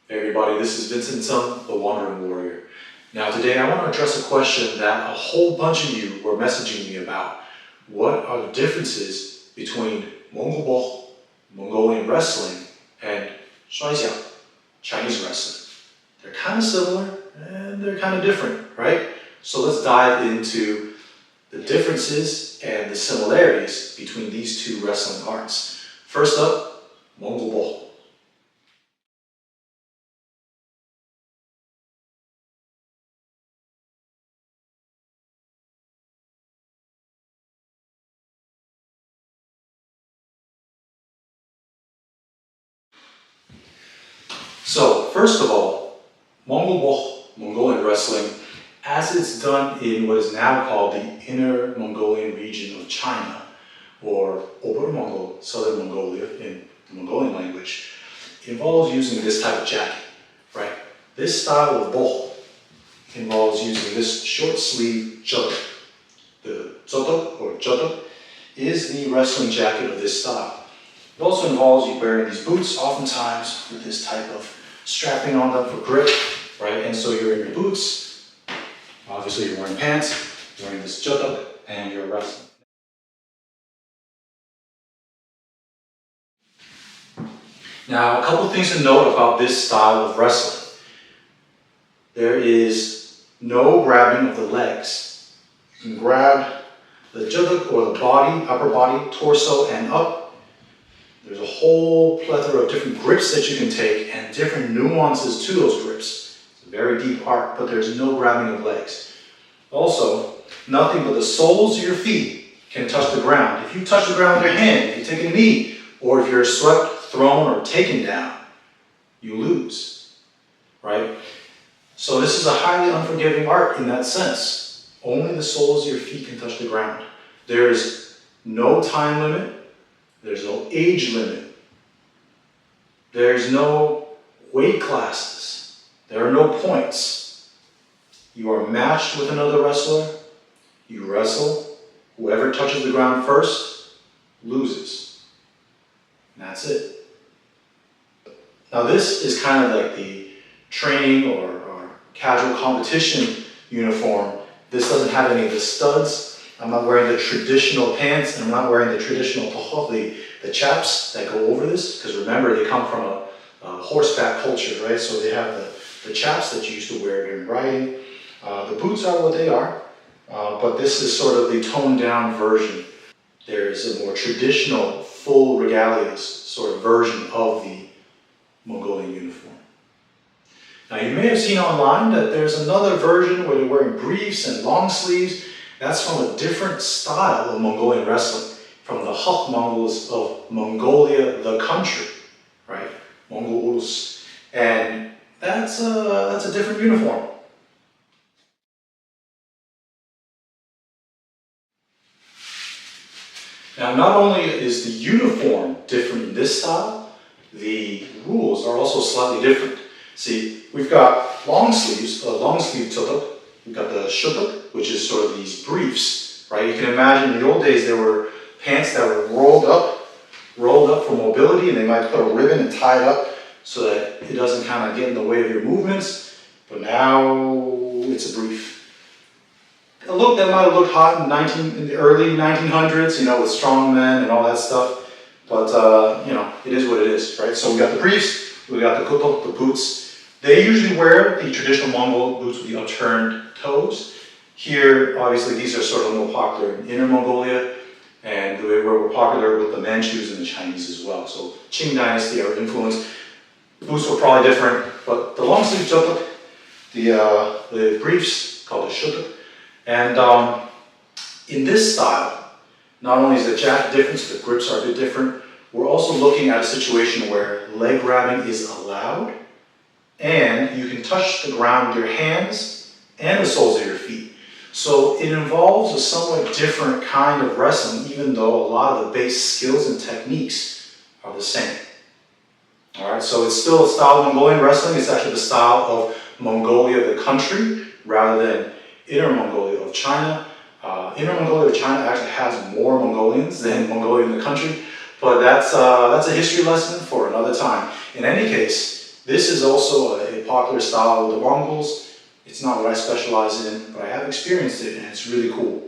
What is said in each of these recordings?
Hey everybody, this is Vincent Sung, the Wandering Warrior. Now today I want to address a question that a whole bunch of you were messaging me about. What are the differences between Mongol Bökh, Mongolian wrestling, and Shuai Jiao, Chinese wrestling? They're kind of similar and they're kind of different, right? So let's dive into the differences and the similarities between these two wrestling arts. First up, Mongol Bökh. So, first of all, Mongol Bökh, Mongolian wrestling, as it's done in what is now called the Inner Mongolian region of China, or Upper Mongol, Southern Mongolia in the Mongolian language, involves using this type of jacket, right? This style of Bökh involves using this short sleeve jodok. The jodok or jodok is the wrestling jacket of this style. It also involves you wearing these boots, oftentimes with this type of strapping on them for grip, right? And so you're in your boots, obviously you're wearing pants, you're wearing this jodok, and you're wrestling. Now, a couple things to note about this style of wrestling. There is no grabbing of the legs. You can grab the jodok or the body, upper body, torso, and up. There's a whole plethora of different grips that you can take and different nuances to those grips. It's a very deep art, but there's no grabbing of legs. Also, nothing but the soles of your feet can touch the ground. If you touch the ground with your hand, if you take a knee, or if you're swept, thrown, or taken down, you lose, right? So this is a highly unforgiving art in that sense. Only the soles of your feet can touch the ground. There is no time limit. There's no age limit. There's no weight classes. There are no points. You are matched with another wrestler. You wrestle. Whoever touches the ground first loses. And that's it. Now this is kind of like the training or casual competition uniform. This doesn't have any of the studs. I'm not wearing the traditional pants, and I'm not wearing the traditional tohok, the chaps that go over this, because remember, they come from a horseback culture, right? So they have the chaps that you used to wear during riding. The boots are what they are, but this is sort of the toned down version. There's a more traditional, full regalias sort of version of the Mongolian uniform. Now you may have seen online that there's another version where they're wearing briefs and long sleeves. That's from a different style of Mongolian wrestling, from the Huk Mongols of Mongolia, the country, right? Mongols, and that's a different uniform. Now, not only is the uniform different in this style, the rules are also slightly different. See, we've got long sleeves, a long sleeve jodok. We've got the shutuk, which is sort of these briefs, right? You can imagine in the old days there were pants that were rolled up for mobility, and they might put a ribbon and tie it up so that it doesn't kind of get in the way of your movements. But now it's a brief. A look that might have looked hot in the early 1900s, you know, with strong men and all that stuff. But you know, it is what it is, right? So we got the briefs, we got the kutok, the boots. They usually wear the traditional Mongol boots with the upturned toes. Here, obviously, these are sort of more popular in Inner Mongolia, and they were popular with the Manchus and the Chinese as well. So Qing Dynasty are influenced. Boots were probably different, but the long sleeve jodok, the briefs called the shutuk, and in this style, not only is the jacket different, so the grips are a bit different. We're also looking at a situation where leg grabbing is allowed, and you can touch the ground with your hands and the soles of your feet. So it involves a somewhat different kind of wrestling, even though a lot of the base skills and techniques are the same. All right, so it's still a style of Mongolian wrestling. It's actually the style of Mongolia, the country, rather than Inner Mongolia of China. Inner Mongolia of China actually has more Mongolians than Mongolia, the country, but that's a history lesson for another time. In any case, This is also a popular style with the Mongols. It's not what I specialize in, but I have experienced it and it's really cool.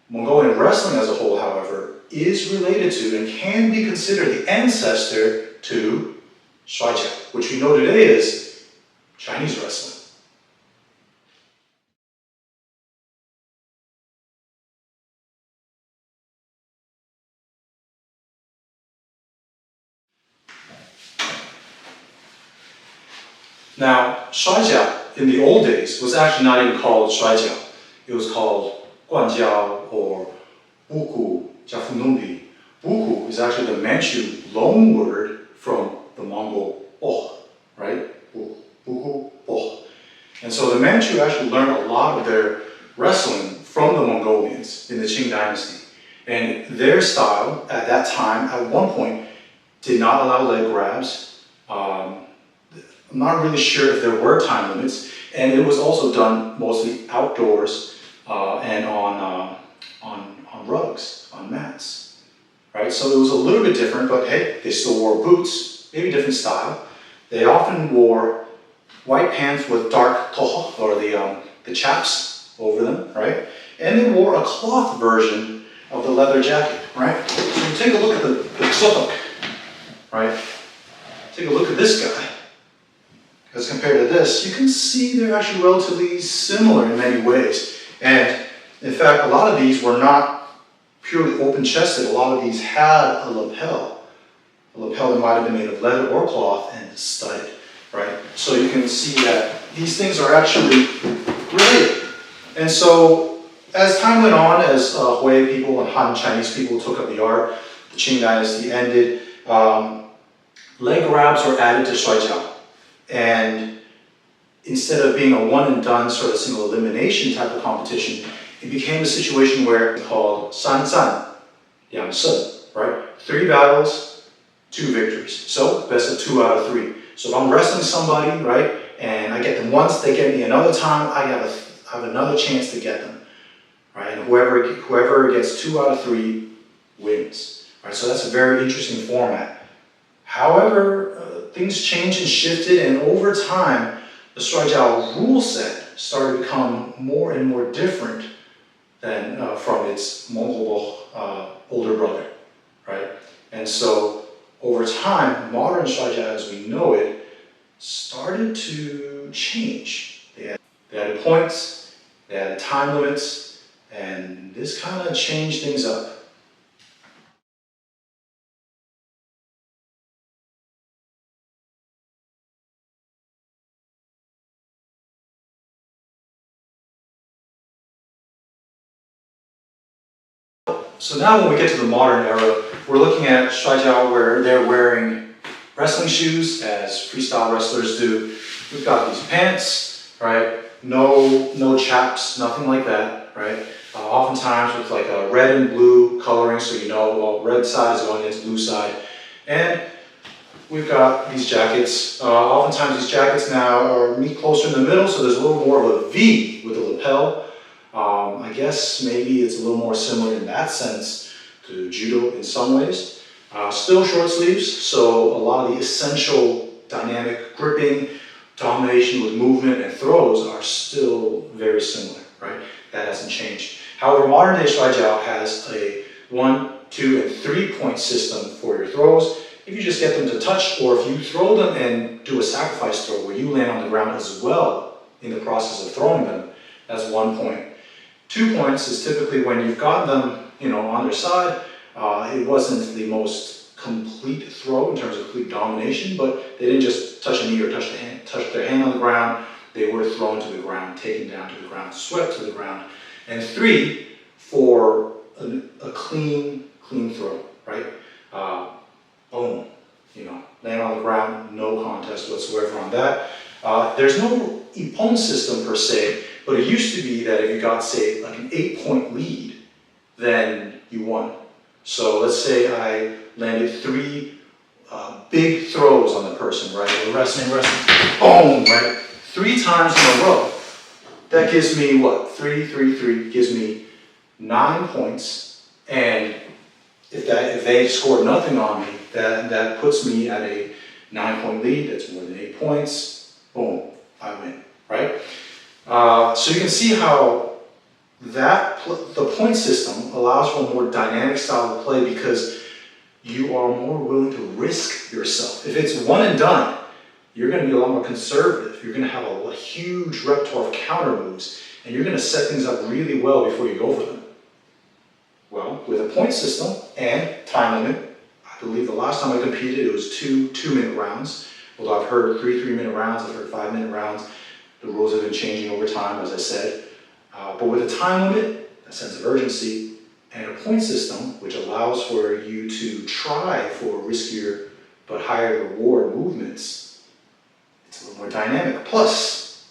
Mongolian wrestling as a whole, however, is related to and can be considered the ancestor to Shuai Jiao, which we know today is Chinese wrestling. Now, Shuaijiao in the old days was actually not even called Shuaijiao. It was called Guanjiao or Bökh Jafunumbi. Bökh is actually the Manchu loan word from the Mongol Bokh, right? Bökh, Bokh. And so the Manchu actually learned a lot of their wrestling from the Mongolians in the Qing dynasty. And their style at that time, at one point, did not allow leg grabs. I'm not really sure if there were time limits, and it was also done mostly outdoors and on rugs, on mats, right? So it was a little bit different, but hey, they still wore boots, maybe different style. They often wore white pants with dark toho, or the chaps over them, right? And they wore a cloth version of the leather jacket, right? So you take a look at the tsotok, right? Take a look at this guy. As compared to this, you can see they're actually relatively similar in many ways. And in fact, a lot of these were not purely open-chested. A lot of these had a lapel. A lapel that might have been made of leather or cloth and studded, right? So you can see that these things are actually related. And so as time went on, as Hui people and Han Chinese people took up the art, the Qing dynasty ended, leg grabs were added to Shuaijiao. And instead of being a one and done sort of single elimination type of competition, it became a situation where it's called san san, yang sen, right? 3 battles, 2 victories. So best of 2 out of 3. So if I'm wrestling somebody, right, and I get them once, they get me another time, I have another chance to get them, right? And whoever gets 2 out of 3 wins, right? So that's a very interesting format. However, things changed and shifted, and over time, the Shuaijiao rule set started to become more and more different than from its Mongol older brother, right? And so, over time, modern Shuaijiao as we know it started to change. They added points, they added time limits, and this kind of changed things up. So now when we get to the modern era, we're looking at Shuaijiao where they're wearing wrestling shoes as freestyle wrestlers do. We've got these pants, right? No chaps, nothing like that, right? Oftentimes with like a red and blue coloring, so you know, well, red side is going against blue side. And we've got these jackets. Oftentimes these jackets now meet closer in the middle, so there's a little more of a V with the lapel. I guess maybe it's a little more similar in that sense to judo in some ways. Still short sleeves, so a lot of the essential dynamic gripping, domination with movement and throws are still very similar, right? That hasn't changed. However, modern day Shuaijiao has a 1, 2, and 3 point system for your throws. If you just get them to touch, or if you throw them and do a sacrifice throw where you land on the ground as well in the process of throwing them, that's 1 point. 2 points is typically when you've got them, on their side. It wasn't the most complete throw in terms of complete domination, but they didn't just touch a knee or touch their hand on the ground. They were thrown to the ground, taken down to the ground, swept to the ground. And 3 for a clean throw, right? Boom, land on the ground, no contest whatsoever on that. There's no ippon system per se, but it used to be that if you got, say, like an 8 point lead, then you won. So let's say I landed 3 big throws on the person, right? We're wrestling, boom, right? 3 times in a row. That gives me what? 3, 3, 3 gives me 9 points. And if they scored nothing on me, that puts me at a 9-point lead, that's more than 8 points. Boom, I win, right? So you can see how the point system allows for a more dynamic style of play because you are more willing to risk yourself. If it's one and done, you're going to be a lot more conservative. You're going to have a huge repertoire of counter moves, and you're going to set things up really well before you go for them. Well, with a point system and time limit, I believe the last time I competed it was two 2-minute rounds. Although I've heard 3-minute rounds, I've heard 5-minute rounds. The rules have been changing over time, as I said. But with a time limit, a sense of urgency, and a point system, which allows for you to try for riskier but higher reward movements, it's a little more dynamic. Plus,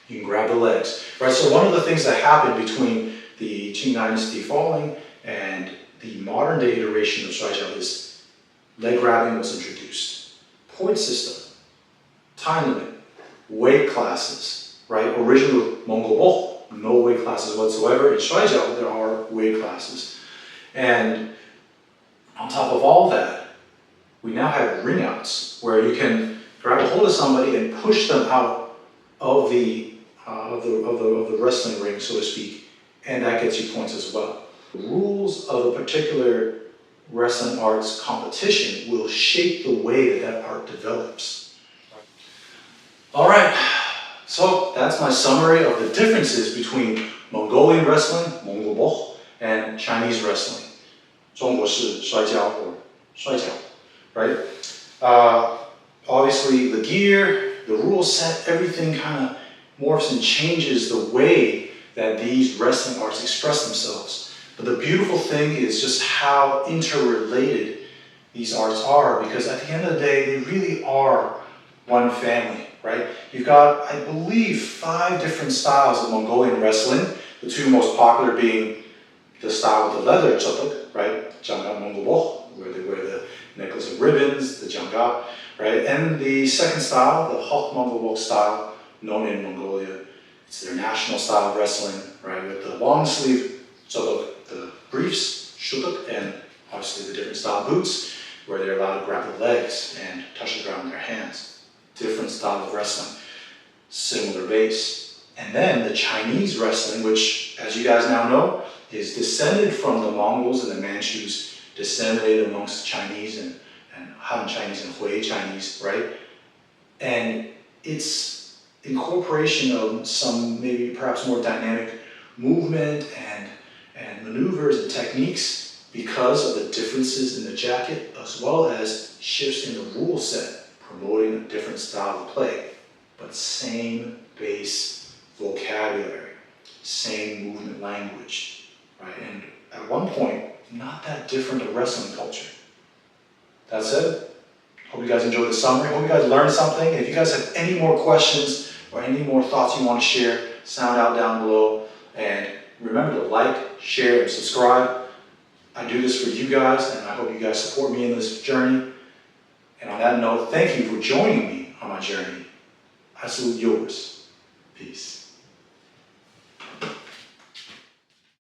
you can grab the legs, right? So one of the things that happened between the Qing Dynasty falling and the modern day iteration of Shuaijiao is leg grabbing was introduced. Point system, time limit, weight classes, right? Originally with Mongol Bokh, no weight classes whatsoever. In Shuaijiao, there are weight classes. And on top of all that, we now have ring outs where you can grab a hold of somebody and push them out of the wrestling ring, so to speak, and that gets you points as well. The rules of a particular wrestling arts competition will shape the way that art develops. All right, so that's my summary of the differences between Mongolian wrestling, Mongol Bokh, and Chinese wrestling. 中国式摔跤 or 摔跤, right? Obviously, the gear, the rule set, everything kind of morphs and changes the way that these wrestling arts express themselves. But the beautiful thing is just how interrelated these arts are, because at the end of the day, they really are one family, right? You've got, I believe, 5 different styles of Mongolian wrestling, the 2 most popular being the style with the leather chöpök, right? Janggat Mongol Bokh, where they wear the necklace of ribbons, the Janggat, right? And the second style, the Hok Mongol Bokh style, known in Mongolia. It's their national style of wrestling, right? With the long sleeve chöpök, the briefs, shutuk, and obviously the different style boots, where they're allowed to grab the legs and touch the ground with their hands. Different style of wrestling, similar base. And then the Chinese wrestling, which, as you guys now know, is descended from the Mongols and the Manchus, disseminated amongst Chinese and Han Chinese and Hui Chinese, right? And it's incorporation of some maybe perhaps more dynamic movement and maneuvers and techniques because of the differences in the jacket, as well as shifts in the rule set, promoting a different style of play, but same base vocabulary, same movement language, right? And at one point, not that different a wrestling culture. That said, hope you guys enjoyed the summary. Hope you guys learned something. If you guys have any more questions or any more thoughts you want to share, sound out down below. And remember to like, share, and subscribe. I do this for you guys, and I hope you guys support me in this journey. And on that note, thank you for joining me on my journey. I salute yours. Peace.